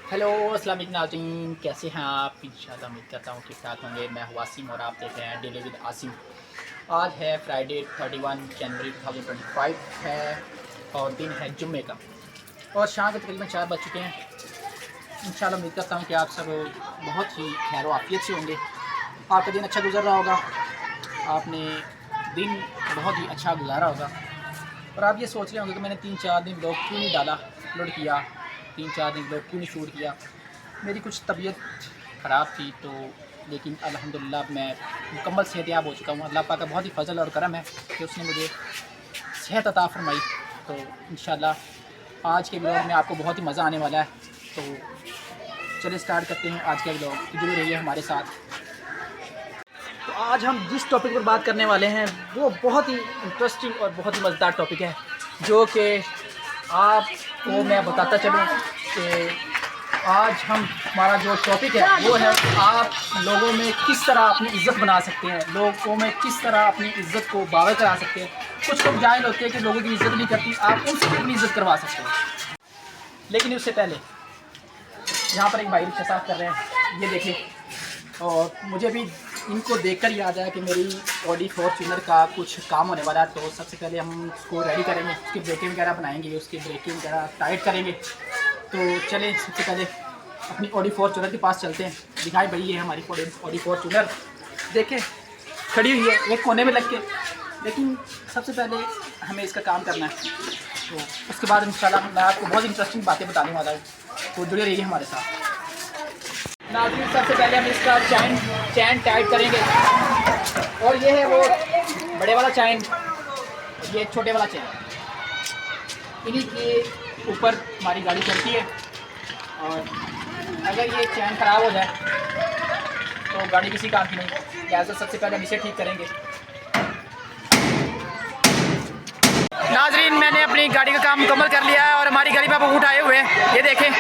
Hello अस्सलाम वालेकुम नाज़रीन, कैसे हैं आप? इंशाल्लाह उम्मीद करता हूँ ठीक ठाक होंगे। मैं हूँ आसिम और आप देख रहे हैं डेली विद आसिम। आज है फ्राइडे 31 जनवरी 2025 है और दिन है जुम्मे का और शाम के तकरीबन 4 बज चुके हैं। इंशाल्लाह उम्मीद करता हूँ कि आप सब बहुत ही खैर आफियत से होंगे। आपका दिन अच्छा गुजर रहा होगा, आपने दिन बहुत ही अच्छा गुजारा होगा और आप ये सोच रहे होंगे कि मैंने 3-4 दिन ब्लॉग क्यों नहीं डाला, अपलोड किया, 3-4 दिन ब्लॉग क्यों नहीं शूट किया। मेरी कुछ तबीयत ख़राब थी तो लेकिन अल्हम्दुलिल्लाह मैं मुकम्मल सेहतयाब हो चुका हूँ। अल्लाह पाक का बहुत ही फ़ज़ल और करम है कि उसने मुझे सेहत अता फ़रमाई। तो इंशाल्लाह आज के ब्लॉग में आपको बहुत ही मज़ा आने वाला है। तो चलिए स्टार्ट करते हैं आज का ब्लॉग, तो जुड़े रहिए हमारे साथ। तो आज हम जिस टॉपिक पर बात करने वाले हैं वो बहुत ही इंटरेस्टिंग और बहुत ही मज़ेदार टॉपिक है, जो कि आपको मैं बताता चलूँ कि आज हमारा जो टॉपिक है वो है कि आप लोगों में किस तरह अपनी इज़्ज़त बना सकते हैं, लोगों में किस तरह अपनी इज़्ज़त को बावर करा सकते हैं। कुछ लोग जाहिल होते हैं कि लोगों की इज़्ज़त नहीं करती, आप उनसे भी अपनी इज़्ज़त करवा सकते हैं। लेकिन उससे पहले यहाँ पर एक भाई रिक्शा साफ कर रहे हैं, ये देखिए, और मुझे भी इनको देखकर याद आया कि मेरी ऑडी फॉर्च्यूनर का कुछ काम होने वाला है। तो सबसे पहले हम उसको रेडी करेंगे, उसकी ब्रेकिंग वगैरह बनाएंगे, उसकी ब्रेकिंग वगैरह टाइट करेंगे। तो चलें सबसे पहले अपनी ऑडी फॉर्च्यूनर के पास चलते हैं। दिखाई भाई ये हमारी ऑडी फॉर्च्यूनर, देखें खड़ी हुई है एक कोने में लग के, लेकिन सबसे पहले हमें इसका काम करना है। तो उसके बाद इंशाल्लाह मैं आपको बहुत इंटरेस्टिंग बातें बताने वाला हूँ, तो जुड़े रहिए हमारे साथ। नाज़रीन सबसे पहले हम इसका चैन टाइट करेंगे, और ये है वो बड़े वाला चैन, ये छोटे वाला चैन, इन्हीं के ऊपर हमारी गाड़ी चलती है। और अगर ये चैन ख़राब हो जाए तो गाड़ी किसी काम की नहीं, लिहाजा सबसे पहले हम इसे ठीक करेंगे। नाज़रीन मैंने अपनी गाड़ी का काम मुकम्मल कर लिया है और हमारी गाड़ी पर आप उठाए हुए हैं, ये देखें।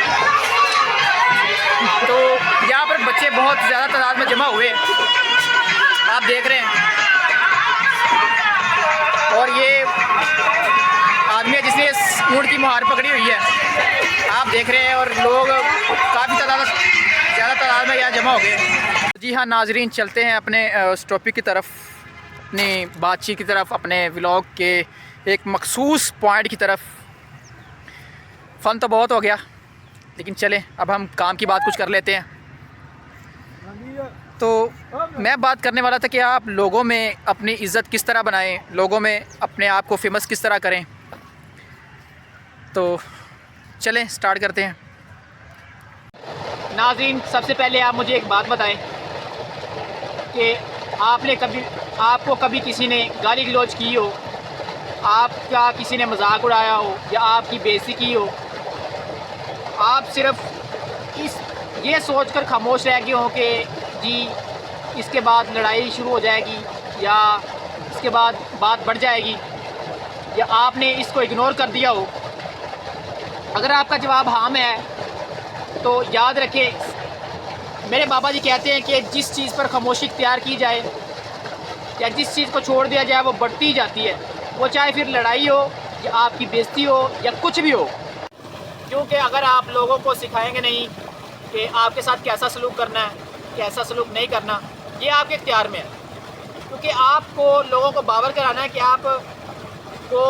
तो यहाँ पर बच्चे बहुत ज़्यादा तादाद में जमा हुए आप देख रहे हैं, और ये आदमी है जिसने ऊँट की मुहार पकड़ी हुई है, आप देख रहे हैं, और लोग काफ़ी ज़्यादा तादाद में यहाँ जमा हो गए। जी हाँ नाज़रीन, चलते हैं अपने उस टॉपिक की तरफ, अपनी बातचीत की तरफ, अपने व्लॉग के एक मखसूस पॉइंट की तरफ। फ़न तो बहुत हो गया, लेकिन चलें अब हम काम की बात कुछ कर लेते हैं। तो मैं बात करने वाला था कि आप लोगों में अपनी इज़्ज़त किस तरह बनाएं, लोगों में अपने आप को फेमस किस तरह करें। तो चलें स्टार्ट करते हैं। नाज़रीन सबसे पहले आप मुझे एक बात बताएं कि आपको कभी किसी ने गाली गलौज की हो, आपका किसी ने मजाक उड़ाया हो या आपकी बेइज्जती की हो, आप सिर्फ ये सोचकर खामोश रह गए हो कि जी इसके बाद लड़ाई शुरू हो जाएगी या इसके बाद बात बढ़ जाएगी, या आपने इसको इग्नोर कर दिया हो। अगर आपका जवाब हाँ में है तो याद रखें, मेरे बाबा जी कहते हैं कि जिस चीज़ पर खामोशी इख्तियार की जाए या जिस चीज़ को छोड़ दिया जाए वो बढ़ती जाती है, वो चाहे फिर लड़ाई हो या आपकी बेइज्जती हो या कुछ भी हो। क्योंकि अगर आप लोगों को सिखाएंगे नहीं कि आपके साथ कैसा सलूक करना है, कैसा सलूक नहीं करना, ये आपके इख्तियार में है। क्योंकि आपको लोगों को बावर कराना है कि आपको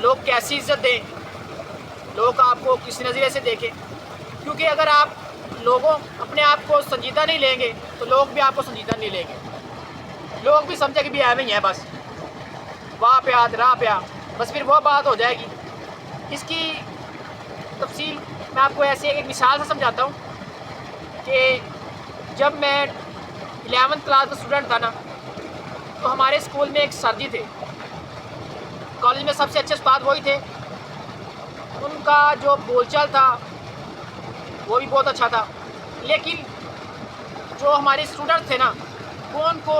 लोग कैसी इज़्ज़त दें, लोग आपको किस नज़रिए से देखें। क्योंकि अगर आप लोगों अपने आप को संजीदा नहीं लेंगे तो लोग भी आपको संजीदा नहीं लेंगे, लोग भी समझे कि भी ऐਵੇਂ ही है, बस वाह पे हाथ राह पे आ, बस फिर वो बात हो जाएगी। इसकी तफसील मैं आपको ऐसे एक मिसाल से समझाता हूँ कि जब मैं 11th क्लास का स्टूडेंट था ना, तो हमारे स्कूल में एक सर जी थे, कॉलेज में सबसे अच्छे उस्ताद वही थे। उनका जो बोलचाल था वो भी बहुत अच्छा था, लेकिन जो हमारे स्टूडेंट थे ना वो उनको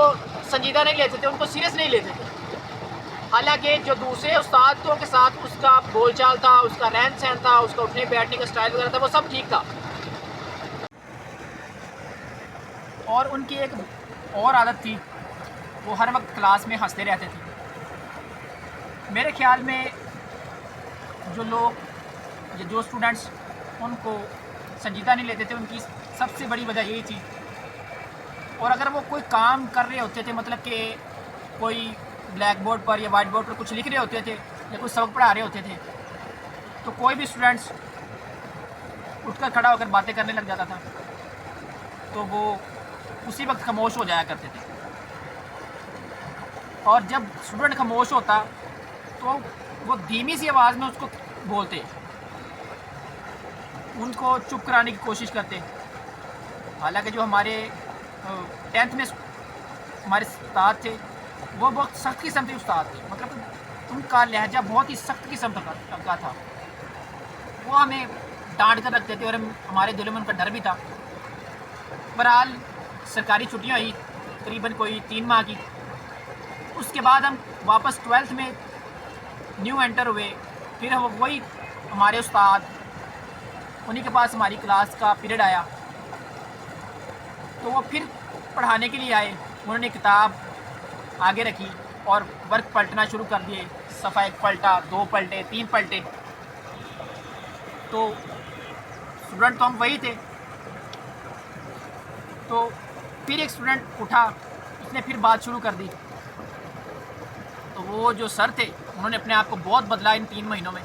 संजीदा नहीं लेते थे, उनको सीरियस नहीं लेते थे। हालांकि जो दूसरे उस्तादों के साथ उसका बोलचाल था, उसका रहन सहन था, उसका उठने बैठने का स्टाइल वगैरह था, वो सब ठीक था। और उनकी एक और आदत थी, वो हर वक्त क्लास में हंसते रहते थे। मेरे ख्याल में जो लोग जो स्टूडेंट्स उनको संजीदा नहीं लेते थे, उनकी सबसे बड़ी वजह यही थी। और अगर वो कोई काम कर रहे होते थे, मतलब कि कोई ब्लैक बोर्ड पर या वाइट बोर्ड पर कुछ लिख रहे होते थे या कुछ सबक पढ़ा रहे होते थे, तो कोई भी स्टूडेंट्स उठकर खड़ा होकर बातें करने लग जाता था, तो वो उसी वक्त खामोश हो जाया करते थे। और जब स्टूडेंट खामोश होता तो वो धीमी सी आवाज़ में उसको बोलते, उनको चुप कराने की कोशिश करते। हालांकि जो हमारे 10th में हमारे उस्ताद थे वो बहुत सख्त किस्म के उस्ताद थे, मतलब उनका लहजा बहुत ही सख्त किस्म का था। वो हमें डांट कर रखते थे और हमारे दिलों में उनका डर भी था। बहरहाल सरकारी छुट्टियाँ हुई तकरीबन कोई 3 माह की। उसके बाद हम वापस 12th में न्यू एंटर हुए। फिर हम वही हमारे उस्ताद, उन्हीं के पास हमारी क्लास का पीरियड आया, तो वो फिर पढ़ाने के लिए आए। उन्होंने किताब आगे रखी और वर्क पलटना शुरू कर दिए। सफ़ा 1 पलटा, 2 पलटे, 3 पलटे। तो स्टूडेंट तो हम वही थे। तो फिर एक स्टूडेंट उठा, उसने फिर बात शुरू कर दी। तो वो जो सर थे उन्होंने अपने आप को बहुत बदला इन 3 महीनों में।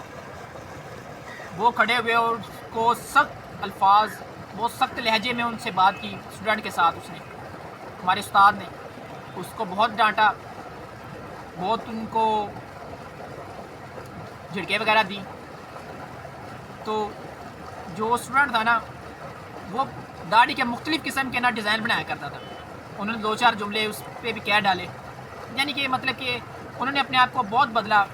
वो खड़े हुए और उसको सख्त अल्फाज, बहुत सख्त लहजे में उनसे बात की स्टूडेंट के साथ। उसने, हमारे उस्ताद ने उसको बहुत डांटा, बहुत उनको झिड़के वगैरह दी। तो जो स्टूडेंट था ना, वो दाढ़ी के मुख्तलिफ़ किस्म के ना डिज़ाइन बनाया करता था। उन्होंने 2-4 जुमले उस पर भी कह डाले, यानी कि मतलब कि उन्होंने अपने आप को बहुत बदला।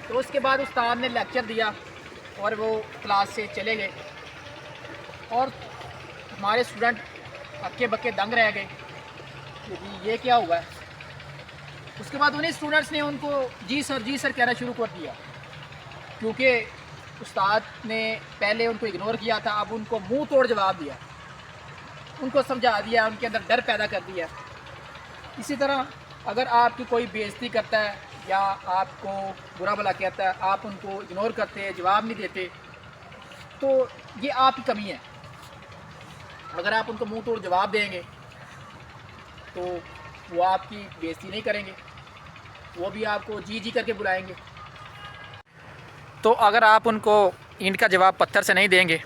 तो उसके बाद उस्ताद ने लेक्चर दिया और वो क्लास से चले गए और हमारे स्टूडेंट हक्के बक्के दंग रह गए कि ये क्या हुआ है। उसके बाद उन्हीं स्टूडेंट्स ने उनको जी सर कहना शुरू कर दिया, क्योंकि उस्ताद ने पहले उनको इग्नोर किया था, अब उनको मुंह तोड़ जवाब दिया, उनको समझा दिया, उनके अंदर डर पैदा कर दिया। इसी तरह अगर आपकी कोई बेइज्जती करता है या आपको बुरा भला कहता है, आप उनको इग्नोर करते, जवाब नहीं देते, तो ये आपकी कमी है। अगर आप उनको मुंह तोड़ जवाब देंगे तो वो आपकी बेइज्जती नहीं करेंगे, वो भी आपको जी जी करके बुलाएंगे। तो अगर आप उनको ईंट का जवाब पत्थर से नहीं देंगे,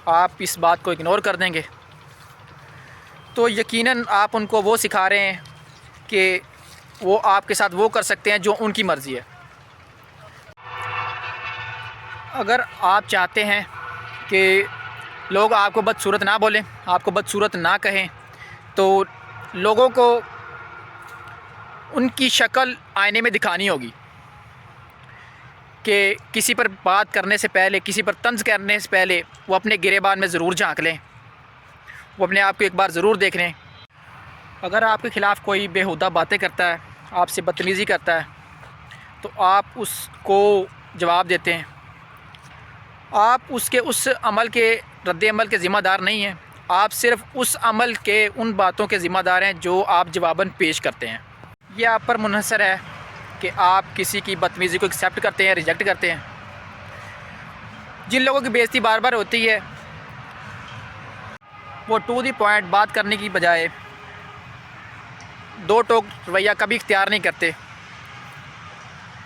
आप इस बात को इग्नोर कर देंगे, तो यकीनन आप उनको वो सिखा रहे हैं कि वो आपके साथ वो कर सकते हैं जो उनकी मर्ज़ी है। अगर आप चाहते हैं कि लोग आपको बदसूरत ना बोलें, आपको बदसूरत ना कहें, तो लोगों को उनकी शक्ल आईने में दिखानी होगी कि किसी पर बात करने से पहले, किसी पर तंज करने से पहले वो अपने गिरेबान में ज़रूर झांक लें, वो अपने आप को एक बार ज़रूर देख लें। अगर आपके ख़िलाफ़ कोई बेहुदा बातें करता है, आपसे बदतमीज़ी करता है, तो आप उसको जवाब देते हैं। आप उसके उस अमल के रद्द-ए-अमल के ज़िम्मेदार नहीं हैं, आप सिर्फ़ उस अमल के उन बातों के ज़िम्मेदार हैं जो आप जवाबन पेश करते हैं। ये आप पर मुनहसर है कि आप किसी की बदतमीज़ी को एक्सेप्ट करते हैं, रिजेक्ट करते हैं। जिन लोगों की बेइज्जती बार बार होती है, वो टू द पॉइंट बात करने की बजाय दो टोक रवैया कभी इख्तियार नहीं करते।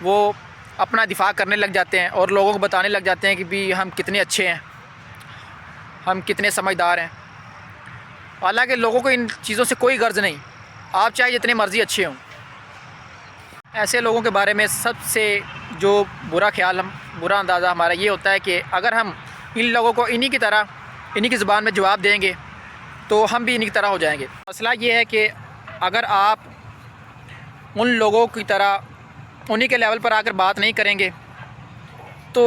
वो अपना दिफा करने लग जाते हैं और लोगों को बताने लग जाते हैं कि भी हम कितने अच्छे हैं, हम कितने समझदार हैं। हालांकि लोगों को इन चीज़ों से कोई गर्ज नहीं, आप चाहे जितने मर्ज़ी अच्छे हों। ऐसे लोगों के बारे में सबसे जो बुरा ख्याल, बुरा अंदाज़ा हमारा ये होता है कि अगर हम इन लोगों को इन्हीं की तरह, इन्हीं की ज़ुबान में जवाब देंगे तो हम भी इन्हीं की तरह हो जाएंगे। मसला ये है कि अगर आप उन लोगों की तरह उन्हीं के लेवल पर आकर बात नहीं करेंगे तो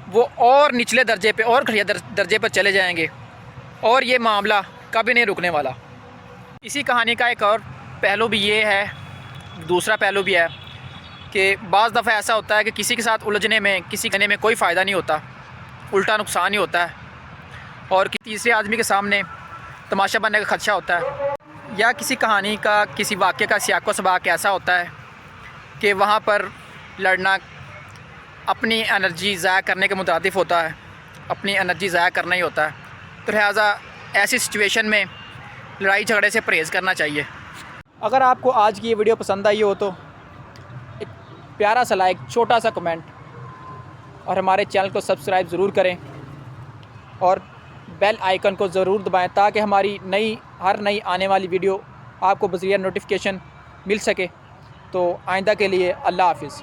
वो और निचले दर्जे पे और घटिया दर्जे पर चले जाएंगे और ये मामला कभी नहीं रुकने वाला। इसी कहानी का एक और पहलू भी ये है, दूसरा पहलू भी है कि बाज़ दफ़ा ऐसा होता है कि किसी के साथ उलझने में, किसी कहने में कोई फ़ायदा नहीं होता, उल्टा नुकसान ही होता है, और तीसरे आदमी के सामने तमाशा बनने का खदशा होता है। या किसी कहानी का, किसी वाक़े का सियाक़ो सबाक़ ऐसा होता है कि वहाँ पर लड़ना अपनी एनर्जी ज़ाया करने के मुताबिक होता है, अपनी एनर्जी ज़ाया करना ही होता है। तो लिहाजा ऐसी सिचुएशन में लड़ाई झगड़े से परहेज़ करना चाहिए। अगर आपको आज की ये वीडियो पसंद आई हो तो एक प्यारा सा लाइक, छोटा सा कमेंट और हमारे चैनल को सब्सक्राइब ज़रूर करें और बेल आइकन को ज़रूर दबाएं ताकि हमारी हर नई आने वाली वीडियो आपको बज़रिया नोटिफिकेशन मिल सके। तो आइंदा के लिए अल्लाह हाफ़िज़।